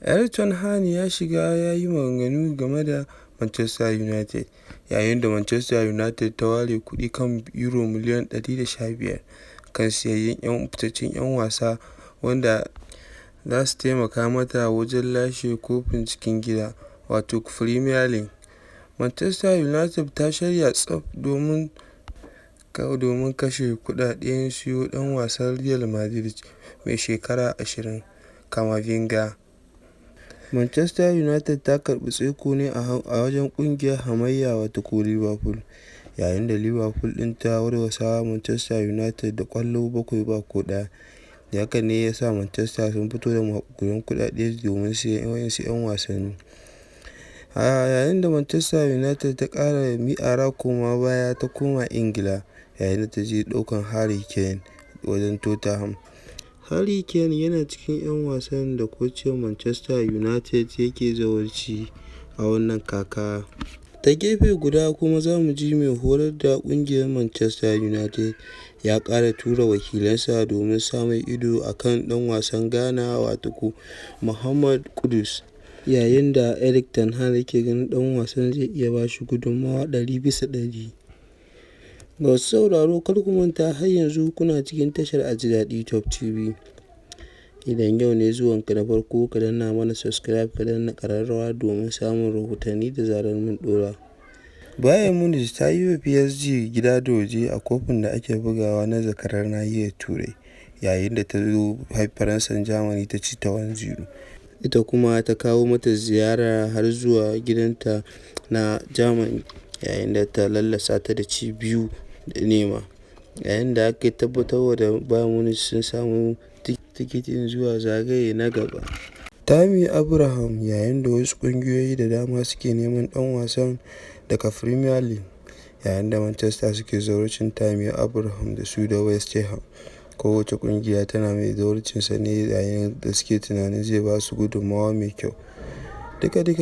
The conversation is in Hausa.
Everton ya shiga ya yi maganganu game da Manchester United, yayin da Manchester United ta ware kuɗi kan €115 miliyan kan siyayyen fitaccen 'yan wasa wanda za su taimaka mata wajen lashe kofin cikin gida, wato Premier League. Manchester United ta shirya tsaf domin kashe kuɗaɗen siyo ɗan wasan Real Madrid mai shekara 20, Camavinga. Manchester United ta karɓi tsaiko ne a wajen ƙungiyar hamayya wato Liverpool, yayin da Liverpool ɗin ta warwasa Manchester United da ƙwallo 7-1. Hakan ne ya sa Manchester sun fito da maƙudan kuɗaɗe domin siyan wasu 'yan wasanni. Yayin da Manchester United ta ƙara mi'ara koma baya ta koma Ingila, yayin da ta je ɗaukan Harry Kane wajen Tottenham. Harry Kane yana cikin 'yan wasan da kocin Manchester United yake zawarci a wannan kaka. Ta gefe guda kuma za mu ji mai horar da ƙungiyar Manchester United ya ƙara tura wakilansa domin samun ido a kan ɗan wasan Ghana wato Mohamed Kudus, yayin da Erik ten Hag yake ganin ɗan wasan zai iya ba shi gudunmawa 100%. Ga wasu sauraro, kar ku manta har yanzu kuna cikin tashar Aji Daɗi Top TV. Idan yau ne zuwanka na farko, ka danna mana subscribe, ka danna ƙararrawa domin samun rahotanni da zarar mun ɗora. Bayern Munich ta yi wa PSG gida da waje a kofin da ake bugawa na zakarar nahiyar Turai, yayin da ta zo Faransa Germany ta ci ta 1-0. Ita kuma ta kawo mata ziyara har zuwa gidanta na Germany, yayin da ta lallasa ta da ci 2-0, yayin da aka tabbatar da Bayern Munich sun samu tikitin zuwa zagaye na gaba. Tammy Abraham, yayin da wasu ƙungiyoyi da dama suke neman ɗan wasan daga Premier League, yayin da Manchester suke zawarcin Tammy Abraham da su da West Ham. Kowace ƙungiya tana mai zawarcinsa ne yayin da suke tunanin zai ba su gudunmawa mai kyau. Duka dai